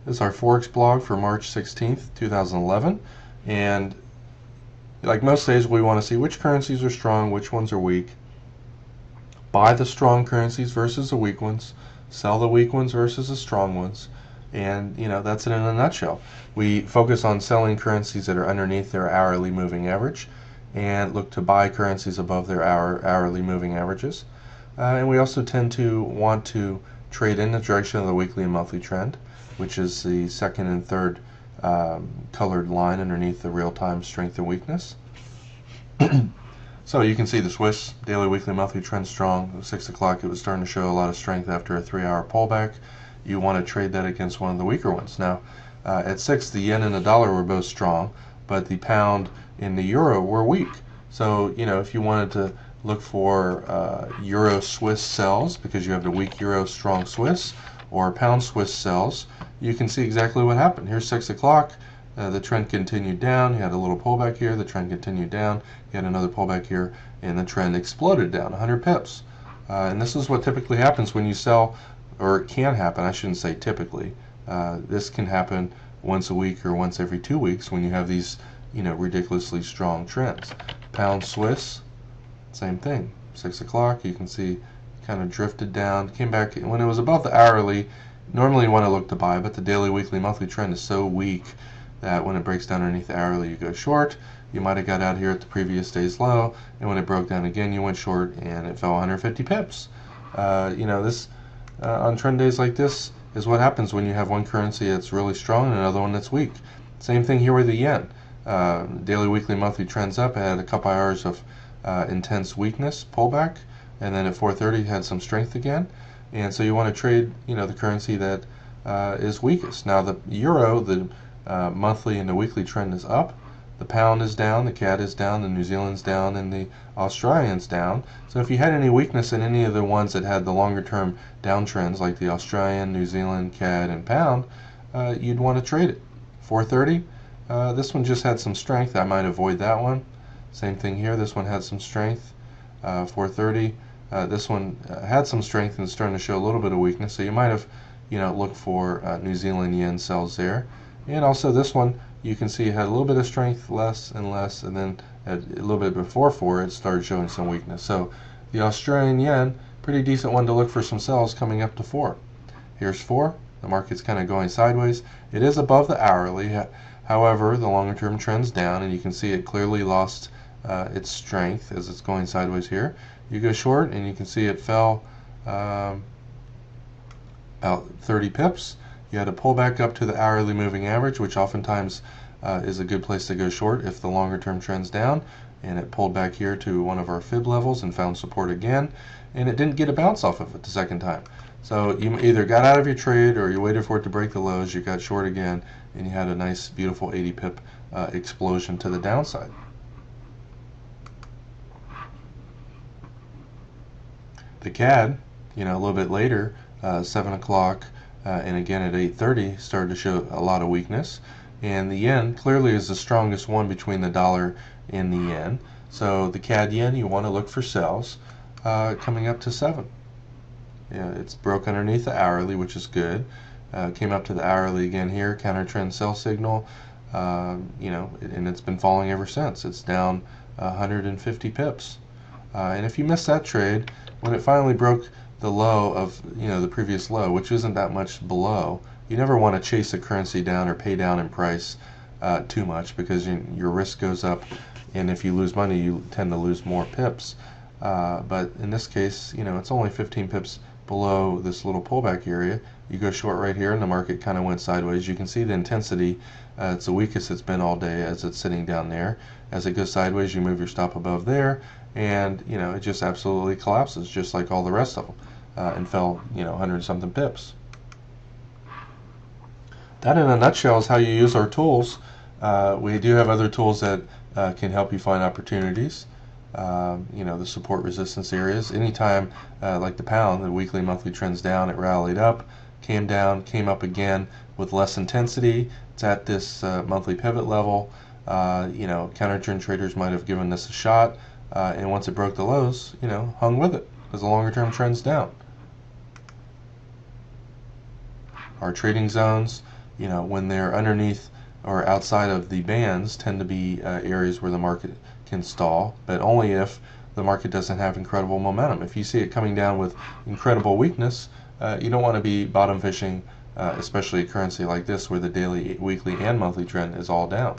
This is our Forex blog for March 16th, 2011. And like most days, we want to see which currencies are strong, which ones are weak. Buy the strong currencies versus the weak ones. Sell the weak ones versus the strong ones. And, that's it in a nutshell. We focus on selling currencies that are underneath their hourly moving average and look to buy currencies above their hourly moving averages. And we also tend to want to trade in the direction of the weekly and monthly trend, which is the second and third colored line underneath the real-time strength and weakness. So you can see the Swiss daily, weekly, monthly trend strong. At 6 o'clock it was starting to show a lot of strength after a 3-hour pullback. You want to trade that against one of the weaker ones. Now at 6 the yen and the dollar were both strong, but the pound and the euro were weak. So if you wanted to look for euro Swiss sells because you have the weak euro, strong Swiss, or pound Swiss sells, you can see exactly what happened. Here's 6 o'clock. The trend continued down. You had a little pullback here. The trend continued down. You had another pullback here, and the trend exploded down 100 pips. And this is what typically happens when you sell, or it can happen. I shouldn't say typically. This can happen once a week or once every 2 weeks when you have these, ridiculously strong trends. Pound Swiss, same thing. 6 o'clock. You can see kind of drifted down, came back when it was above the hourly. Normally you want to look to buy, but the daily, weekly, monthly trend is so weak that when it breaks down underneath the hourly, you go short. You might have got out here at the previous day's low, and when it broke down again, you went short, and it fell 150 pips. This on trend days like this is what happens when you have one currency that's really strong and another one that's weak. Same thing here with the yen. Daily, weekly, monthly trends up. It had a couple hours of intense weakness, pullback, and then at 4:30 had some strength again. And so you want to trade, the currency that is weakest. Now the euro, the monthly and the weekly trend is up. The pound is down, the CAD is down, the New Zealand's down, and the Australian's down. So if you had any weakness in any of the ones that had the longer term downtrends, like the Australian, New Zealand, CAD, and pound, you'd want to trade it. 4:30, this one just had some strength. I might avoid that one. Same thing here. This one had some strength. 4:30. This one had some strength and is starting to show a little bit of weakness. So you might have, looked for New Zealand yen sells there. And also this one, you can see it had a little bit of strength, less and less, and then a little bit before 4, it started showing some weakness. So the Australian yen, pretty decent one to look for some sells coming up to 4. Here's 4. The market's kind of going sideways. It is above the hourly. However, the longer term trend's down, and you can see it clearly lost its strength as it's going sideways here. You go short, and you can see it fell about 30 pips. You had to pull back up to the hourly moving average, which oftentimes is a good place to go short if the longer term trend's down. And it pulled back here to one of our fib levels and found support again. And it didn't get a bounce off of it the second time. So you either got out of your trade or you waited for it to break the lows, you got short again, and you had a nice, beautiful 80 pip explosion to the downside. The CAD, a little bit later, 7 o'clock, and again at 8:30, started to show a lot of weakness. And the yen clearly is the strongest one between the dollar and the yen. So the CAD yen, you want to look for sells coming up to 7. It's broke underneath the hourly, which is good. Came up to the hourly again here, counter trend sell signal. And it's been falling ever since. It's down 150 pips. And if you missed that trade, when it finally broke the low of the previous low, which isn't that much below, you never want to chase a currency down or pay down in price too much, because your risk goes up, and if you lose money you tend to lose more pips. But in this case, it's only 15 pips below this little pullback area. You go short right here and the market kind of went sideways. You can see the intensity, it's the weakest it's been all day as it's sitting down there. As it goes sideways, you move your stop above there, and it just absolutely collapses just like all the rest of them, and fell 100 something pips. That in a nutshell is how you use our tools. We do have other tools that can help you find opportunities. The support resistance areas. Anytime, like the pound, the weekly, monthly trends down, it rallied up, came down, came up again with less intensity. It's at this monthly pivot level. Counter trend traders might have given this a shot, and once it broke the lows, hung with it because the longer term trend's down. Our trading zones, when they're underneath or outside of the bands, tend to be areas where the market can stall, but only if the market doesn't have incredible momentum. If you see it coming down with incredible weakness, you don't want to be bottom fishing, especially a currency like this where the daily, weekly, and monthly trend is all down.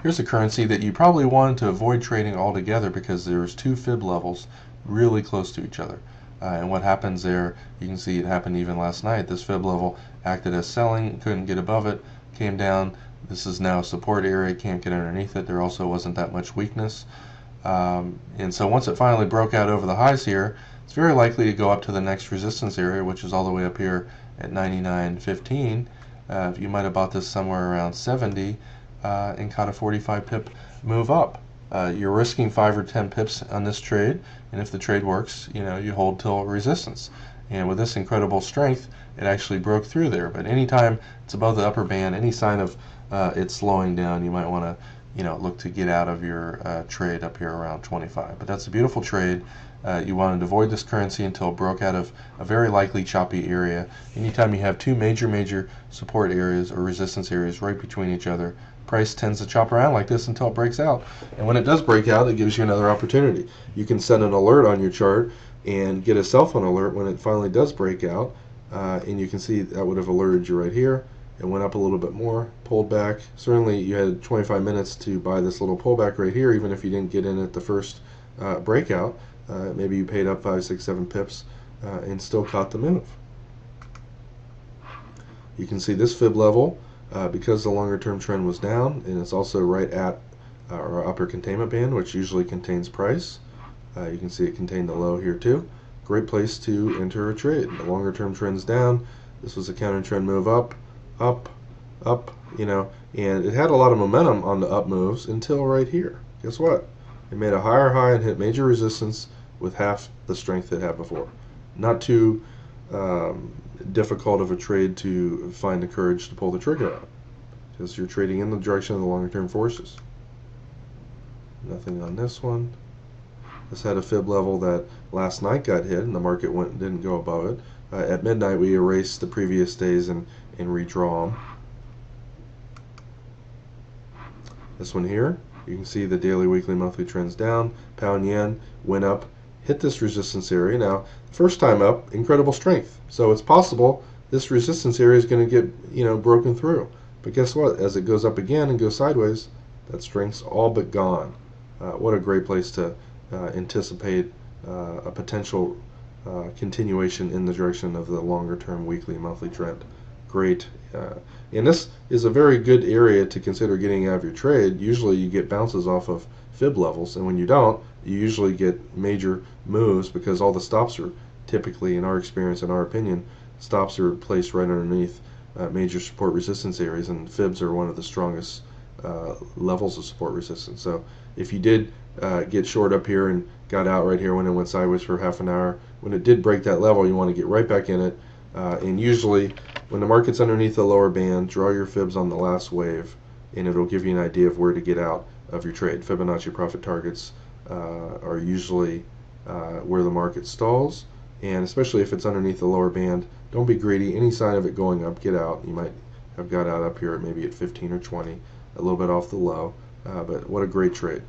Here's a currency that you probably want to avoid trading altogether because there's two fib levels really close to each other. And what happens there, you can see it happened even last night. This fib level acted as selling, couldn't get above it, came down. This is now a support area, can't get underneath it. There also wasn't that much weakness. And so once it finally broke out over the highs here, it's very likely to go up to the next resistance area, which is all the way up here at 99.15. You might have bought this somewhere around 70 and caught a 45 pip move up. You're risking 5 or 10 pips on this trade, and if the trade works, you hold till resistance. And with this incredible strength, it actually broke through there. But anytime it's above the upper band, any sign of it slowing down, you might want to look to get out of your trade up here around 25. But that's a beautiful trade. You wanted to avoid this currency until it broke out of a very likely choppy area. Anytime you have two major support areas or resistance areas right between each other, price tends to chop around like this until it breaks out. And when it does break out, it gives you another opportunity. You can set an alert on your chart and get a cell phone alert when it finally does break out. And you can see that would have alerted you right here. It went up a little bit more, pulled back. Certainly you had 25 minutes to buy this little pullback right here, even if you didn't get in at the first breakout. Maybe you paid up 5, 6, 7 pips and still caught the move. You can see this fib level, because the longer term trend was down, and it's also right at our upper containment band, which usually contains price. You can see it contained the low here too. Great place to enter a trade. The longer term trend's down. This was a counter trend move up, and it had a lot of momentum on the up moves until right here. Guess what? It made a higher high and hit major resistance with half the strength it had before. Not too difficult of a trade to find the courage to pull the trigger out, because you're trading in the direction of the longer term forces. Nothing on this one. This had a fib level that last night got hit and the market didn't go above it. At midnight we erase the previous days and redraw them. This one here, you can see the daily, weekly, monthly trends down. Pound yen went up, hit this resistance area. Now, first time up, incredible strength. So it's possible this resistance area is going to get broken through. But guess what? As it goes up again and goes sideways, that strength's all but gone. What a great place to anticipate a potential continuation in the direction of the longer term weekly, monthly trend. Great. And this is a very good area to consider getting out of your trade. Usually you get bounces off of fib levels, and when you don't, you usually get major moves because all the stops are typically, in our experience, in our opinion, stops are placed right underneath major support resistance areas, and fibs are one of the strongest levels of support resistance. So if you did get short up here and got out right here when it went sideways for half an hour, when it did break that level, you want to get right back in it. And usually when the market's underneath the lower band, draw your fibs on the last wave, and it'll give you an idea of where to get out of your trade. Fibonacci profit targets are usually where the market stalls, and especially if it's underneath the lower band, don't be greedy. Any sign of it going up, get out. You might have got out up here maybe at 15 or 20, a little bit off the low, but what a great trade.